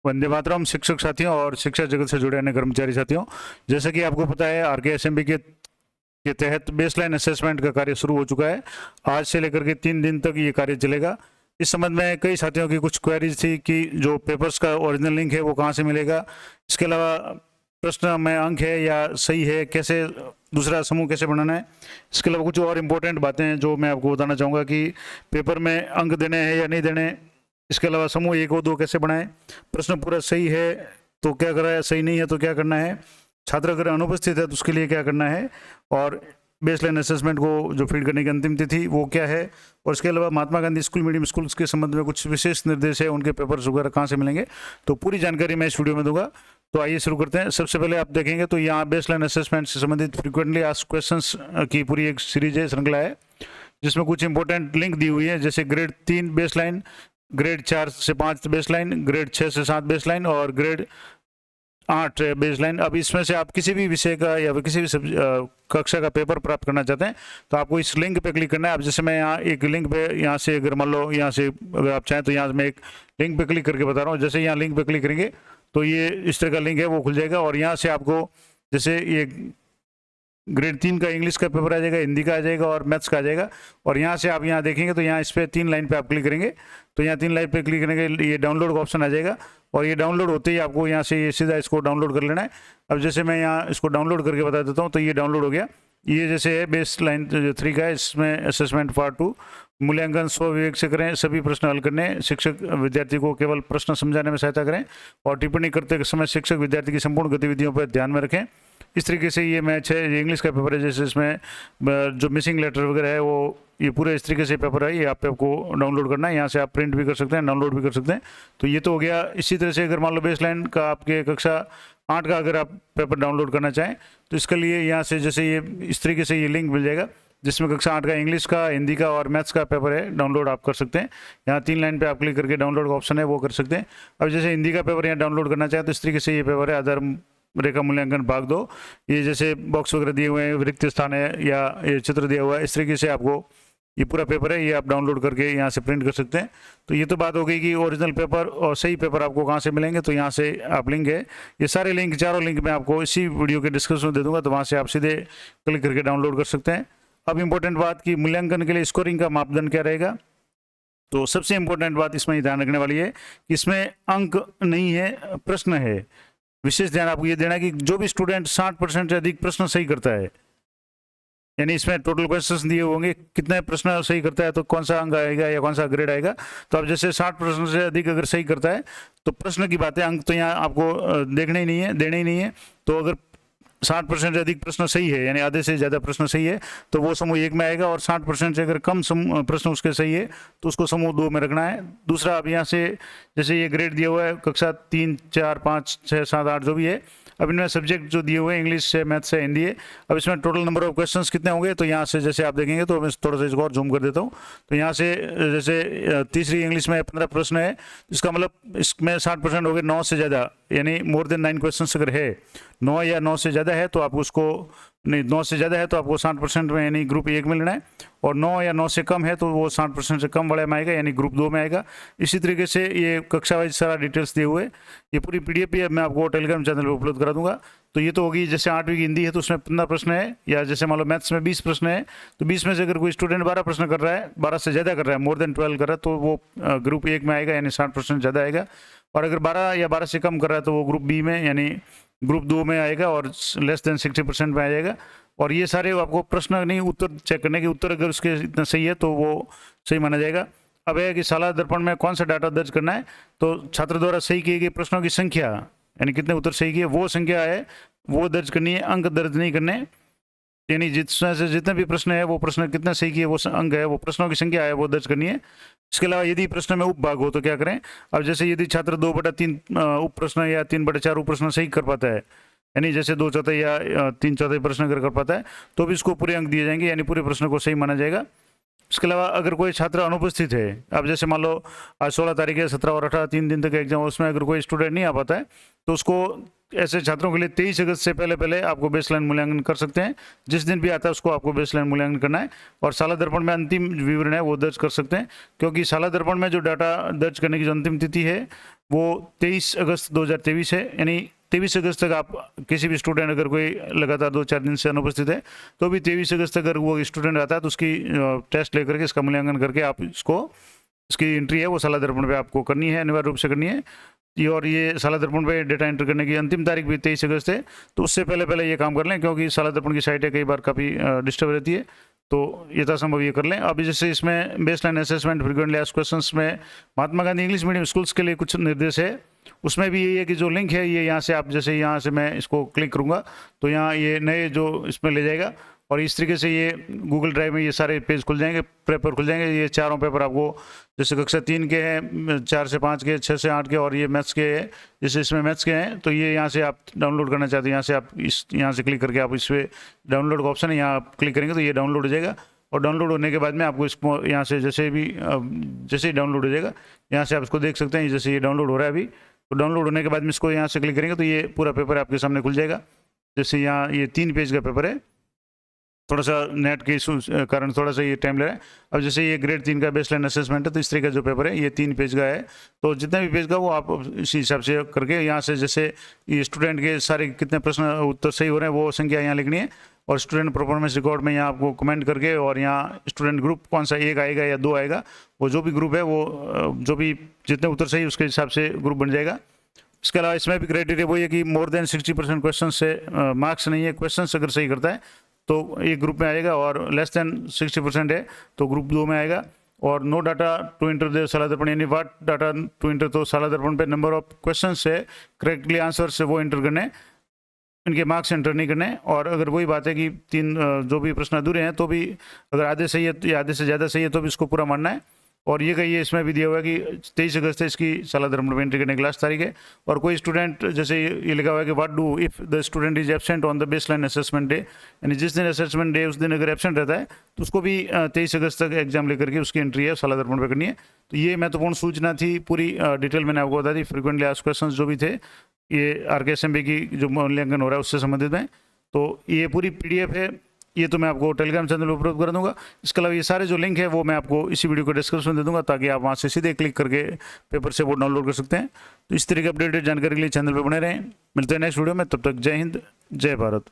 वंदे मातरम शिक्षक साथियों और शिक्षा जगत से जुड़े अन्य कर्मचारी साथियों, जैसे कि आपको पता है RKSMB के तहत बेसलाइन असेसमेंट का कार्य शुरू हो चुका है। आज से लेकर के 3 दिन तक ये कार्य चलेगा। इस संबंध में कई साथियों की कुछ क्वेरीज थी कि जो पेपर्स का ओरिजिनल लिंक है वो कहाँ से मिलेगा, इसके अलावा प्रश्न में अंक है या सही है, कैसे दूसरा समूह कैसे बनाना है, इसके अलावा कुछ और इम्पोर्टेंट बातें हैं जो मैं आपको बताना चाहूँगा कि पेपर में अंक देने हैं या नहीं देने, इसके अलावा समूह 1 और 2 कैसे बनाएं, प्रश्न पूरा सही है तो क्या करा है, सही नहीं है तो क्या करना है, छात्र अगर अनुपस्थित है तो उसके लिए क्या करना है, और बेसलाइन असेसमेंट को जो फीड करने की अंतिम तिथि वो क्या है, और इसके अलावा Mahatma Gandhi school medium schools के संबंध में कुछ विशेष निर्देश है, उनके पेपर्स वगैरह कहाँ से मिलेंगे, तो पूरी जानकारी मैं इस वीडियो में दूंगा। तो आइए शुरू करते हैं। सबसे पहले आप देखेंगे तो यहाँ बेसलाइन असेसमेंट से संबंधित फ्रीक्वेंटली आस्क्ड क्वेश्चंस की पूरी एक सीरीज है, श्रृंखला है, जिसमें कुछ इंपॉर्टेंट लिंक दी हुई है, जैसे ग्रेड 3 बेसलाइन, ग्रेड 4 से 5 बेसलाइन, ग्रेड 6 से 7 बेसलाइन और ग्रेड 8 बेसलाइन। अब इसमें से आप किसी भी विषय का या किसी भी कक्षा का पेपर प्राप्त करना चाहते हैं तो आपको इस लिंक पे क्लिक करना है। अब जैसे मैं यहाँ एक लिंक पे, यहाँ से अगर मान लो यहाँ से अगर आप चाहें तो यहाँ मैं एक लिंक पे क्लिक करके बता रहा हूँ। जैसे यहाँ लिंक पे क्लिक करेंगे तो ये इस तरह का लिंक है वो खुल जाएगा, और यहाँ से आपको जैसे ये ग्रेड 3 का इंग्लिश का पेपर आ जाएगा, हिंदी का आ जाएगा और मैथ्स का आ जाएगा, और यहाँ से आप यहाँ देखेंगे तो यहाँ इस पर 3 लाइन पे आप क्लिक करेंगे तो यहाँ 3 लाइन पे क्लिक करेंगे, ये डाउनलोड का ऑप्शन आ जाएगा, और ये डाउनलोड होते ही आपको यहाँ से ये सीधा इसको डाउनलोड कर लेना है। अब जैसे मैं यहाँ इसको डाउनलोड करके बता देता हूँ तो ये डाउनलोड हो गया। ये जैसे है बेस लाइन 3 का है, इसमें असेसमेंट पार्ट 2, मूल्यांकन स्वविवेक से करें, सभी प्रश्न हल करने, शिक्षक विद्यार्थी को केवल प्रश्न समझाने में सहायता करें, और टिप्पणी करते समय शिक्षक विद्यार्थी की संपूर्ण गतिविधियों पर ध्यान में रखें। इस तरीके से ये मैच है, ये इंग्लिश का पेपर है, जैसे इसमें जो मिसिंग लेटर वगैरह है वो ये पूरे इस तरीके से पेपर है, ये आपको डाउनलोड करना है। यहाँ से आप प्रिंट भी कर सकते हैं, डाउनलोड भी कर सकते हैं। तो ये तो हो गया। इसी तरह से अगर मान लो बेसलाइन का आपके कक्षा 8 का अगर आप पेपर डाउनलोड करना चाहें तो इसके लिए यहाँ से जैसे ये इस तरीके से ये लिंक मिल जाएगा, जिसमें कक्षा 8 का इंग्लिश का, हिंदी का और मैथ्स का पेपर है, डाउनलोड आप कर सकते हैं। यहाँ 3 लाइन पे आप क्लिक करके डाउनलोड का ऑप्शन है वो कर सकते हैं। अब जैसे हिंदी का पेपर यहाँ डाउनलोड करना चाहें तो इस तरीके से ये पेपर है, आधार रेखा मूल्यांकन भाग 2, ये जैसे बॉक्स वगैरह दिए हुए हैं, रिक्त स्थान है या ये चित्र दिया हुआ है, इस तरीके से आपको ये पूरा पेपर है, ये आप डाउनलोड करके यहाँ से प्रिंट कर सकते हैं। तो ये तो बात हो गई कि ओरिजिनल पेपर और सही पेपर आपको कहाँ से मिलेंगे, तो यहाँ से आप लिंक है, ये सारे लिंक, चारों लिंक मैं आपको इसी वीडियो के डिस्क्रिप्शन में दे दूँगा, तो वहाँ से आप सीधे क्लिक करके डाउनलोड कर सकते हैं। अब इम्पोर्टेंट बात कि मूल्यांकन के लिए स्कोरिंग का मापदंड क्या रहेगा, तो सबसे इम्पोर्टेंट बात इसमें ध्यान रखने वाली है कि इसमें अंक नहीं है, प्रश्न है। विशेष ध्यान आपको ये देना है कि जो भी स्टूडेंट 60% से अधिक प्रश्न सही करता है, यानी इसमें टोटल क्वेश्चंस दिए होंगे, कितने प्रश्न सही करता है तो कौन सा अंक आएगा या कौन सा ग्रेड आएगा। तो अब जैसे 60 प्रश्न से अधिक अगर सही करता है तो प्रश्न की बात है, अंक तो यहाँ आपको देखने ही नहीं है, देने ही नहीं है। तो अगर 60% से अधिक प्रश्न सही है, यानी आधे से ज़्यादा प्रश्न सही है, तो वो समूह 1 में आएगा, और 60% से अगर कम प्रश्न उसके सही है तो उसको समूह 2 में रखना है। दूसरा, अब यहाँ से जैसे ये ग्रेड दिया हुआ है कक्षा 3, 4, 5, 6, 7, 8 जो भी है, अब इनमें सब्जेक्ट जो दिए हुए हैं इंग्लिश से, मैथ्स से, हिंदी है। अब इसमें टोटल नंबर ऑफ क्वेश्चंस कितने होंगे, तो यहाँ से जैसे आप देखेंगे तो मैं थोड़ा सा इसको और जूम कर देता हूँ, तो यहाँ से जैसे तीसरी इंग्लिश में 15 प्रश्न है, इसका मतलब इसमें 60% हो गए 9 से ज़्यादा, यानी मोर देन 9 क्वेश्चन अगर है, 9 या 9 से ज़्यादा है तो आप उसको, नहीं 9 से ज़्यादा है तो आपको 60% में यानी ग्रुप 1 में लेना है, और 9 या 9 से कम है तो वो 60% से कम वाले में आएगा, यानी ग्रुप 2 में आएगा। इसी तरीके से ये कक्षा वाइज सारा डिटेल्स दिए हुए, ये पूरी PDF भी मैं आपको टेलीग्राम चैनल पर उपलब्ध करा दूंगा। तो ये तो होगी, जैसे 8वीं की हिंदी है तो उसमें 15 प्रश्न है, या जैसे मान लो मैथ्स में 20 प्रश्न है, तो 20 में से अगर कोई स्टूडेंट 12 प्रश्न कर रहा है, 12 से ज़्यादा कर रहा है, मोर देन 12 कर रहा है, तो वो ग्रुप 1 में आएगा, यानी 60% ज़्यादा आएगा। और अगर 12 या 12 से कम कर रहा है तो वो ग्रुप B में, यानी ग्रुप 2 में आएगा, और लेस देन 60% में आ जाएगा। और ये सारे आपको प्रश्न नहीं, उत्तर चेक करने के, उत्तर अगर उसके इतना सही है तो वो सही माना जाएगा। अब है कि सालाना दर्पण में कौन सा डाटा दर्ज करना है, तो छात्र द्वारा सही किए गए प्रश्नों की संख्या, यानी कितने उत्तर सही किए, वो संख्या है वो दर्ज करनी है, अंक दर्ज नहीं करने। यानी जिसमें से जितने भी प्रश्न है वो प्रश्न कितने सही किए वो अंक है, वो प्रश्नों की संख्या है वो दर्ज करनी है। इसके अलावा यदि प्रश्न में उपभाग हो तो क्या करें, अब जैसे यदि छात्र 2/3 उप प्रश्न या 3/4 उप प्रश्न सही कर पाता है, यानी जैसे 2/4 या 3/4 प्रश्न अगर कर पाता है तो भी इसको पूरे अंक दिए जाएंगे, यानी पूरे प्रश्न को सही माना जाएगा। इसके अलावा अगर कोई छात्र अनुपस्थित है, अब जैसे मान लो आज 16 तारीख है, 17 और 18 3 दिन तक एग्जाम, उसमें अगर कोई स्टूडेंट नहीं आ पाता है तो उसको ऐसे छात्रों के लिए 23 अगस्त से पहले पहले आपको बेसलाइन मूल्यांकन कर सकते हैं। जिस दिन भी आता है उसको आपको बेसलाइन मूल्यांकन करना है और साला दर्पण में अंतिम विवरण है वो दर्ज कर सकते हैं, क्योंकि साला दर्पण में जो डाटा दर्ज करने की जो अंतिम तिथि है वो 23 अगस्त 2023 है। यानी 23 अगस्त तक आप किसी भी स्टूडेंट अगर कोई लगातार 2-4 दिन से अनुपस्थित है तो भी 23 अगस्त अगर वो स्टूडेंट आता है तो उसकी टेस्ट लेकर के इसका मूल्यांकन करके आप इसकी एंट्री है वो साला दर्पण पे आपको करनी है, अनिवार्य रूप से करनी है। और ये साला दर्पण पे डेटा एंटर करने की अंतिम तारीख भी 23 अगस्त है, तो उससे पहले पहले ये काम कर लें, क्योंकि साला दर्पण की साइट है कई बार काफ़ी डिस्टर्ब रहती है, तो यथासंभव ये कर लें। अभी जैसे इसमें baseline assessment frequently asked questions में Mahatma Gandhi English medium schools के लिए कुछ निर्देश है, उसमें भी यही है कि जो लिंक है ये यहाँ से आप जैसे यहाँ से मैं इसको क्लिक करूँगा तो यहाँ ये नए जो इसमें ले जाएगा और इस तरीके से ये गूगल ड्राइव में ये सारे पेज खुल जाएंगे, पेपर खुल जाएंगे। ये चारों पेपर आपको जैसे कक्षा 3 के हैं, 4 से 5 के, 6 से 8 के और ये मैथ्स के हैं, जैसे इसमें मैथ्स के हैं तो ये यहाँ से आप डाउनलोड करना चाहते हैं, यहाँ से आप यहाँ से क्लिक करके आप इस पर डाउनलोड का ऑप्शन है, यहाँ आप क्लिक करेंगे तो ये डाउनलोड हो जाएगा। और डाउनलोड होने के बाद में आपको इसको यहाँ से जैसे ही डाउनलोड हो जाएगा यहाँ से आप इसको देख सकते हैं। जैसे ये डाउनलोड हो रहा है अभी, तो डाउनलोड होने के बाद में इसको यहाँ से क्लिक करेंगे तो ये पूरा पेपर आपके सामने खुल जाएगा। जैसे यहाँ ये 3 पेज का पेपर है, थोड़ा सा नेट के इशू कारण थोड़ा सा ये टाइम ले रहा है। अब जैसे ये ग्रेड 3 का बेसलाइन असेसमेंट है तो इस तरह का जो पेपर है ये 3 पेज का है, तो जितना भी पेज का वो आप इसी हिसाब से करके यहाँ से जैसे ये स्टूडेंट के सारे कितने प्रश्न उत्तर सही हो रहे हैं वो संख्या यहाँ लिखनी है और स्टूडेंट परफॉर्मेंस रिकॉर्ड में यहाँ आपको कमेंट करके और यहाँ स्टूडेंट ग्रुप कौन सा 1 आएगा या 2 आएगा, वो जो भी ग्रुप है वो जो भी जितने उत्तर सही उसके हिसाब से ग्रुप बन जाएगा। इसके अलावा इसमें भी क्राइटेरिया वही है कि मोर देन 60% क्वेश्चन से मार्क्स नहीं है, क्वेश्चन अगर सही करता है तो एक ग्रुप में आएगा और लेस देन 60% है तो ग्रुप 2 में आएगा। और no data to enter the Shala Darpan, यानी वाट डाटा टू इंटर, तो साला दर्पण पे नंबर ऑफ क्वेश्चन से करेक्टली आंसर से वो इंटर करने, इनके मार्क्स एंटर नहीं करने। और अगर वही बात है कि 3 जो भी प्रश्न अधूरे हैं तो भी अगर आधे सही है या आधे से ज़्यादा सही है तो भी इसको पूरा मानना है। और ये कहिए इसमें भी दिया हुआ है कि 23 अगस्त से इसकी साला दर्पण में एंट्री करने की लास्ट तारीख है। और कोई स्टूडेंट जैसे ये लिखा हुआ है कि what do if the student is absent on the baseline assessment day, यानी जिस दिन असेसमेंट डे उस दिन अगर एब्सेंट रहता है तो उसको भी 23 अगस्त तक एग्जाम लेकर के उसकी एंट्री है साला दर्पण पर करनी है। तो ये महत्वपूर्ण सूचना थी, पूरी डिटेल मैंने आपको बता दी। फ्रिक्वेंटली आस्क्ड क्वेश्चन जो भी थे ये RKSMB की जो मूल्यांकन हो रहा है उससे संबंधित में, तो ये पूरी PDF है, ये तो मैं आपको टेलीग्राम चैनल पर उपलब्ध कर दूंगा। इसके अलावा ये सारे जो लिंक है वो मैं आपको इसी वीडियो को डिस्क्रिप्शन दे दूंगा ताकि आप वहाँ से सीधे क्लिक करके पेपर से वो डाउनलोड कर सकते हैं। तो इस तरह की अपडेटेड जानकारी के लिए चैनल पर बने रहें। मिलते हैं नेक्स्ट वीडियो में, तब तक जय हिंद, जय भारत।